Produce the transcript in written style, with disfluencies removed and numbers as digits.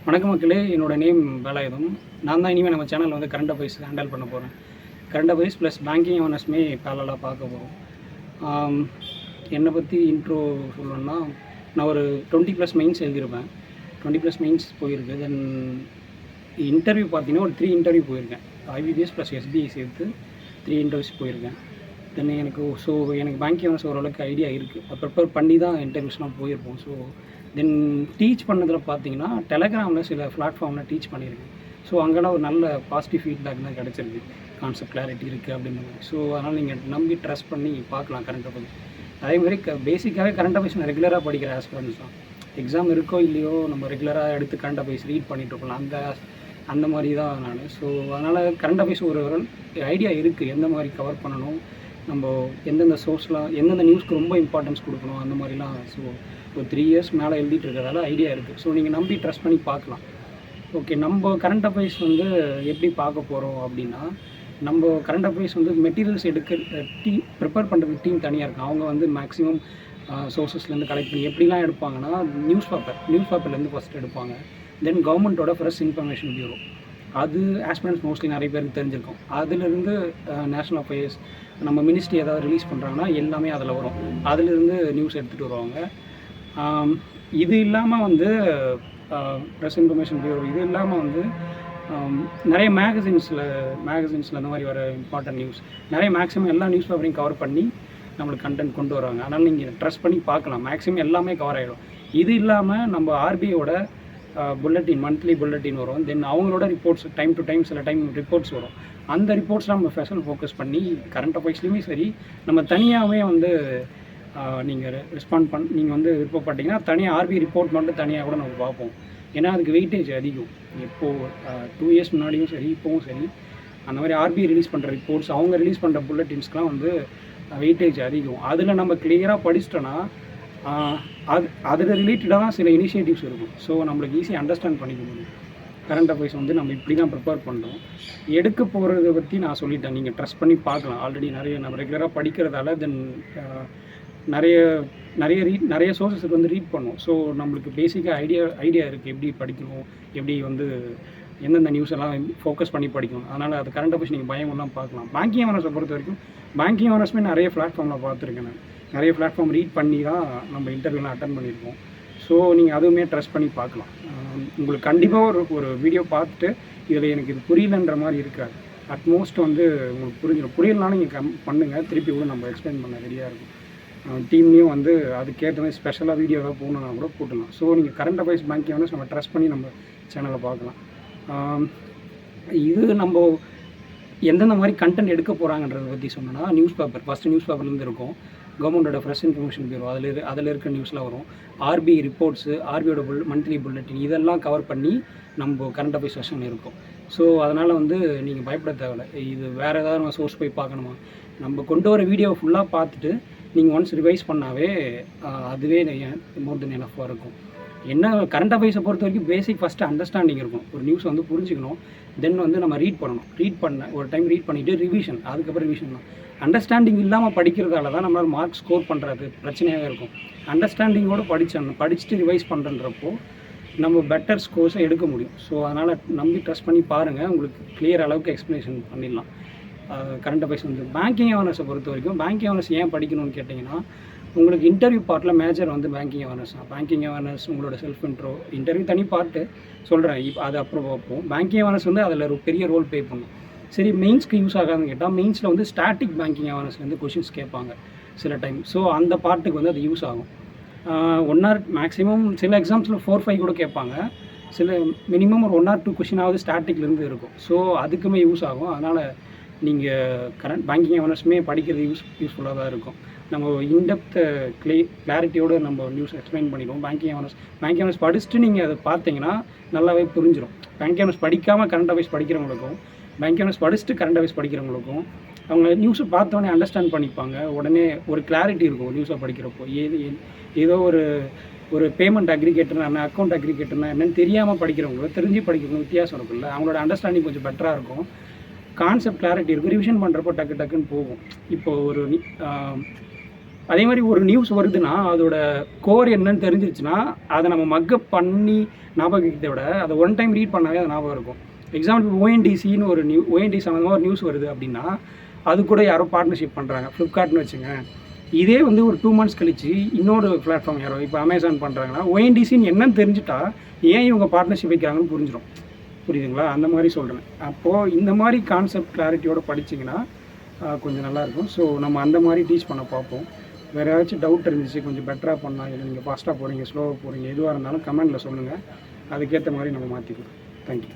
வணக்கம் மக்களே, என்னோடய நேம் வேலாயுதம். நான் தான் இனிமேல் நம்ம சேனலில் வந்து கரண்ட் அஃபேர்ஸ் ஹேண்டில் பண்ண போகிறேன். கரண்ட் அஃபேர்ஸ் ப்ளஸ் பேங்கிங் அவேர்னஸ்மே பேரலாக பார்க்க போகிறோம். என்னை பற்றி இன்ட்ரோ சொல்லணுன்னா, நான் ஒரு 20+ மெயின்ஸ் எழுதியிருப்பேன். 20+ மெயின்ஸ் போயிருக்கு. தென் இன்டர்வியூ பார்த்தீங்கன்னா ஒரு 3 இன்டர்வியூ போயிருக்கேன். IBPS ப்ளஸ் SBI சேர்த்து 3 இன்டர்வியூஸ் போயிருக்கேன். தென் எனக்கு பேங்கிங் அவேர்னஸ் ஓரளவுக்கு ஐடியா இருக்குது. ப்ரிப்பேர் பண்ணி தான் இன்டர்வியூஸ்லாம் போயிருப்போம். தென் டீச் பண்ணதில் பார்த்தீங்கன்னா டெலகிராமில் சில பிளாட்ஃபார்மில் டீச் பண்ணியிருக்கேன். அங்கெல்லாம் ஒரு நல்ல பாசிட்டிவ் ஃபீட்பேக் தான் கிடச்சிருக்கு. கான்செப்ட் கிளாரிட்டி இருக்குது அப்படின்னு மாதிரி. அதனால் நீங்கள் நம்பி ட்ரஸ்ட் பண்ணி பார்க்கலாம் கரண்ட் அஃபேர்ஸ். அதேமாதிரி பேசிக்காகவே கரண்ட் அஃபேர்ஸ் நான் ரெகுலராக படிக்கிற ஆஸ்பிரண்ட்ஸ் தான். எக்ஸாம் இருக்கோ இல்லையோ நம்ம ரெகுலராக எடுத்து கரண்ட் அஃபேர்ஸ் ரீட் பண்ணிகிட்ருக்கலாம். அந்த மாதிரி தான் நான். அதனால் கரண்ட் அஃபேர்ஸ் ஒரு ஐடியா இருக்குது, எந்த மாதிரி கவர் பண்ணணும், நம்ம எந்தெந்த சோர்ஸ்லாம் எந்தெந்த நியூஸ்க்கு ரொம்ப இம்பார்ட்டன்ஸ் கொடுக்கணும் அந்த மாதிரிலாம். ஒரு 3 இயர்ஸ் மேலே எழுதிட்டு இருக்கிறதால ஐடியா இருக்குது. நீங்கள் நம்பி ட்ரஸ்ட் பண்ணி பார்க்கலாம். ஓகே, நம்ம கரண்ட் அஃபேர்ஸ் வந்து எப்படி பார்க்க போகிறோம் அப்படின்னா, நம்ம கரண்ட் அஃபேர்ஸ் வந்து மெட்டீரியல்ஸ் ப்ரிப்பேர் பண்ணுறதுக்கு டீம் தனியாக இருக்கும். அவங்க வந்து மேக்ஸிமம் சோர்ஸஸ்லேருந்து கலெக்ட் பண்ணி எப்படிலாம் எடுப்பாங்கன்னா, நியூஸ் பேப்பர்லேருந்து ஃபஸ்ட் எடுப்பாங்க. தென் கவர்மெண்ட்டோட ஃப்ரெஷ் இன்ஃபர்மேஷன் பியூரோ, அது ஆஸ்பிரண்ட்ஸ் மோஸ்ட்லி நிறைய பேருக்கு தெரிஞ்சிருக்கும். அதிலிருந்து நேஷ்னல் அஃபேர்ஸ், நம்ம மினிஸ்ட்ரி ஏதாவது ரிலீஸ் பண்ணுறாங்கன்னா எல்லாமே அதில் வரும். அதிலிருந்து நியூஸ் எடுத்துகிட்டு வருவாங்க. இது இல்லாமல் வந்து ப்ரெஸ் இன்ஃபர்மேஷன் பியூரோ, இது இல்லாமல் வந்து நிறைய மேகசின்ஸில் அந்த மாதிரி வர இம்பார்ட்டன்ட் நியூஸ் நிறைய மேக்ஸிமம் எல்லா நியூஸ் பேப்பரையும் கவர் பண்ணி நம்மளுக்கு கண்டென்ட் கொண்டு வராங்க. அதனால் நீங்கள் ட்ரஸ்ட் பண்ணி பார்க்கலாம், மேக்ஸிமம் எல்லாமே கவர் ஆகிடும். இது இல்லாமல் நம்ம RBIயோட புல்லட்டின், மந்த்லி புல்லட்டின் வரும். தென் அவங்களோட ரிப்போர்ட்ஸ் டைம் டு டைம் சில டைம் ரிப்போர்ட்ஸ் வரும். அந்த ரிப்போர்ட்ஸ்லாம் நம்ம ஸ்பெஷல் ஃபோக்கஸ் பண்ணி கரண்ட் அஃபேர்ஸ்லையுமே சரி, நம்ம தனியாகவே வந்து நீங்கள் நீங்கள் வந்து விருப்பப்பட்டீங்கன்னா தனியாக RBI ரிப்போர்ட் மட்டும் தனியாக கூட நம்ம பார்ப்போம். ஏன்னா அதுக்கு வெயிட்டேஜ் அதிகம். இப்போது 2 இயர்ஸ் முன்னாடியும் சரி இப்போவும் சரி அந்த மாதிரி RBI ரிலீஸ் பண்ணுற ரிப்போர்ட்ஸ், அவங்க ரிலீஸ் பண்ணுற புல்லட்டின்ஸ்க்கெலாம் வந்து வெயிட்டேஜ் அதிகம். அதில் நம்ம கிளியராக படிச்சிட்டோன்னா அதில் ரிலேட்டடாக தான் சில இனிஷியேட்டிவ்ஸ் இருக்கும். நம்மளுக்கு ஈஸியாக அண்டர்ஸ்டாண்ட் பண்ணிக்க முடியும். கரண்ட் அஃபேர்ஸ் வந்து நம்ம இப்படி தான் ப்ரிப்பேர் பண்ணுறோம். எடுக்க போகிறத பற்றி நான் சொல்லிட்டேன், நீங்கள் ட்ரஸ்ட் பண்ணி பார்க்கலாம். ஆல்ரெடி நம்ம ரெகுலராக படிக்கிறதால தென் நிறைய சோர்ஸஸுக்கு வந்து ரீட் பண்ணுவோம். நம்மளுக்கு பேசிக்காக ஐடியா இருக்குது எப்படி படிக்கணும், எப்படி வந்து எந்தெந்த நியூஸ் எல்லாம் ஃபோக்கஸ் பண்ணி படிக்கணும். அதனால் அது கரண்ட் அஃபேர்ஸ் நீங்கள் பயமெல்லாம் பார்க்கலாம். பேங்கிங் அவேர்னஸை பொறுத்த வரைக்கும் பேங்கிங் அவேர்னஸ்மே நிறைய பிளாட்ஃபார்மில் பார்த்துருக்கேன். நான் நிறைய பிளாட்ஃபார்ம் ரீட் பண்ணி தான் நம்ம இன்டர்வியூலாம் அட்டன் பண்ணியிருக்கோம். நீங்கள் அதுவுமே ட்ரஸ்ட் பண்ணி பார்க்கலாம். உங்களுக்கு கண்டிப்பாக ஒரு வீடியோ பார்த்துட்டு இதில் எனக்கு இது புரியலன்ற மாதிரி இருக்காது. அட்மோஸ்ட் வந்து உங்களுக்கு புரியலனாலும் நீங்கள் பண்ணுங்கள், திருப்பி கூட நம்ம எக்ஸ்பிளைன் பண்ண ரெடியாக இருக்கும். டீம்லேயும் வந்து அதுக்கேற்ற மாதிரி ஸ்பெஷலாக வீடியோ ஏதாவது போகணுன்னா கூட போட்டுடலாம். நீங்கள் கரண்ட் அஃபேர்ஸ் பேங்கிங் வந்து நம்ம ட்ரஸ்ட் பண்ணி நம்ம சேனலை பார்க்கலாம். இது நம்ம எந்தெந்த மாதிரி கண்டென்ட் எடுக்க போகிறாங்கன்றதை பற்றி சொன்னோன்னா, ஃபஸ்ட்டு நியூஸ் பேப்பர்லேருந்து இருக்கும். கவர்மெண்ட்டோட ஃப்ரெஷ் இன்ஃபர்மேஷன் பியூரோ, அதில் இருக்க நியூஸ்லாம் வரும். RBI ரிப்போர்ட்ஸு, RBIயோட மந்த்லி புல்லட்டின், இதெல்லாம் கவர் பண்ணி நம்ம கரண்ட் அஃபேர்ஸ் செஷன் இருக்கும். அதனால் வந்து நீங்கள் பயப்பட தேவையில்லை. இது வேறு ஏதாவது நம்ம சோர்ஸ் போய் பார்க்கணுமா, நம்ம கொண்டு வர வீடியோவை ஃபுல்லாக பார்த்துட்டு நீங்கள் ஒன்ஸ் ரிவைஸ் பண்ணாவே அதுவே மோர் தென் எனஃபாக இருக்கும். என்ன கரண்ட் அஃபேர்ஸை பொறுத்த வரைக்கும் பேசிக் ஃபஸ்ட்டு அண்டர்ஸ்டாண்டிங் இருக்கும். ஒரு நியூஸை வந்து புரிஞ்சுக்கணும். தென் வந்து நம்ம ரீட் பண்ணணும். ஒரு டைம் ரீட் பண்ணிவிட்டு ரிவிஷன், அதுக்கப்புறம் ரிவிஷன் தான். அண்டர்ஸ்டாண்டிங் இல்லாமல் படிக்கிறதால தான் நம்மளால் மார்க் ஸ்கோர் பண்ணுறது பிரச்சனையாகவே இருக்கும். அண்டர்ஸ்டாண்டிங்கோடு படிச்சுட்டு ரிவைஸ் பண்ணுறன்றப்போ நம்ம பெட்டர் ஸ்கோர்ஸை எடுக்க முடியும். அதனால் நம்பி ட்ரஸ்ட் பண்ணி பாருங்கள், உங்களுக்கு கிளியர் அளவுக்கு எக்ஸ்ப்ளனேஷன் பண்ணிடலாம். கரண்ட் அஃபேர்ஸ் வந்து பேங்கிங் அவேர்னஸை பொறுத்த வரைக்கும் பேங்கிங் அவேர்னஸ் ஏன் படிக்கணும்னு கேட்டிங்கன்னா, உங்களுக்கு இன்டர்வியூ பார்ட்டில் மேஜர் வந்து பேங்கிங் அவேர்னஸ் தான். பேங்கிங் அவேர்னஸ், உங்களோட செல்ஃப் இன்டர்வியூ தனி பார்ட்டு சொல்கிறேன், அது அப்புறம் பார்ப்போம். பேங்கிங் அவேர்னஸ் வந்து அதில் ஒரு பெரிய ரோல் ப்ளே பண்ணும். சரி, மெயின்ஸ்க்கு யூஸ் ஆகாதுன்னு கேட்டால், மெயின்ஸில் வந்து ஸ்டாட்டிக் பேங்கிங் அவேர்னஸ்லேருந்து கொஷின்ஸ் கேட்பாங்க சில டைம். அந்த பார்ட்டுக்கு வந்து அது யூஸ் ஆகும். 1 hour மேக்ஸிமம், சில எக்ஸாம்ஸில் 4-5 கூட கேட்பாங்க. சில மினிமம் ஒரு 1 or 2 கொஷினாவது ஸ்டாட்டிக்லேருந்து இருக்கும். அதுக்குமே யூஸ் ஆகும். அதனால் நீங்கள் பேங்கிங் அவேர்னஸ்மே படிக்கிறது யூஸ்ஃபுல்லாக தான் இருக்கும். நம்ம இன்டெப்த் கிளாரிட்டியோடு நம்ம நியூஸ் எக்ஸ்பிளைன் பண்ணிடுவோம். பேங்கிங் அவேர்னஸ் படிச்சுட்டு நீங்கள் அதை பார்த்தீங்கன்னா நல்லாவே புரிஞ்சிடும். பேங்கிங் அவேர்னஸ் படிக்காமல் கரண்ட் அஃபேர்ஸ் படிக்கிறவங்களுக்கும், பேங்கிங் அவேர்னஸ் படிச்சுட்டு கரண்ட் அஃபேர்ஸ் படிக்கிறவங்களுக்கும் அவங்க நியூஸை பார்த்தோன்னே அண்டர்ஸ்டாண்ட் பண்ணிப்பாங்க. உடனே ஒரு கிளாரிட்டி இருக்கும் நியூஸை படிக்கிறப்போ. ஏதோ ஒரு பேமெண்ட் அக்ரிகேட்டர்னா என்ன, அக்கௌண்ட் அக்ரிகேட்டர்னா என்னன்னு தெரியாமல் படிக்கிறவங்களுக்கு தெரிஞ்சு படிக்கிறவங்க வித்தியாசம் இருக்குல்ல. அவங்களோட அண்டர்ஸ்டாண்டிங் கொஞ்சம் பெட்டராக இருக்கும். கான்செப்ட் கிளாரிட்டி இருக்கும். ரிவிஷன் பண்ணுறப்போ டக்குன்னு போகும். இப்போது அதே மாதிரி ஒரு நியூஸ் வருதுன்னா அதோட கோர் என்னன்னு தெரிஞ்சிருச்சுன்னா அதை நம்ம மக்கப் பண்ணி ஞாபகத்தை விட அதை ஒன் டைம் ரீட் பண்ணாவே அது ஞாபகம் இருக்கும். எக்ஸாம்பிள் ஓஎன்டிசின்னு ஒரு ஓஎன்டி சம்மந்தமாக ஒரு நியூஸ் வருது அப்படின்னா அது கூட யாரோ பார்ட்னர்ஷிப் பண்ணுறாங்க, ஃப்ளிப்கார்ட்னு வச்சுங்க. இதே வந்து ஒரு 2 months கழிச்சு இன்னொரு பிளாட்ஃபார்ம் யாரோ இப்போ அமேசான் பண்ணுறாங்கன்னா ஓஎன்டிசின்னு என்னன்னு தெரிஞ்சுட்டா ஏன் இவங்க பார்ட்னர்ஷிப் வைக்கிறாங்கன்னு புரிஞ்சிடும். புரியுதுங்களா? அந்த மாதிரி சொல்கிறேன். அப்போது இந்த மாதிரி கான்செப்ட் கிளாரிட்டியோடு படிச்சிங்கன்னா கொஞ்சம் நல்லாயிருக்கும். ஸோ நம்ம அந்த மாதிரி டீச் பண்ண பார்ப்போம். வேறு ஏதாச்சும் டவுட் இருந்துச்சு, கொஞ்சம் பெட்டராக பண்ணலாம், இல்லை நீங்கள் ஃபாஸ்ட்டாக போகிறீங்க, ஸ்லோவாக போகிறீங்க, எதுவாக இருந்தாலும் கமெண்டில் சொல்லுங்கள். அதுக்கேற்ற மாதிரி நம்ம மாற்றிக்கலாம். தேங்க்யூ.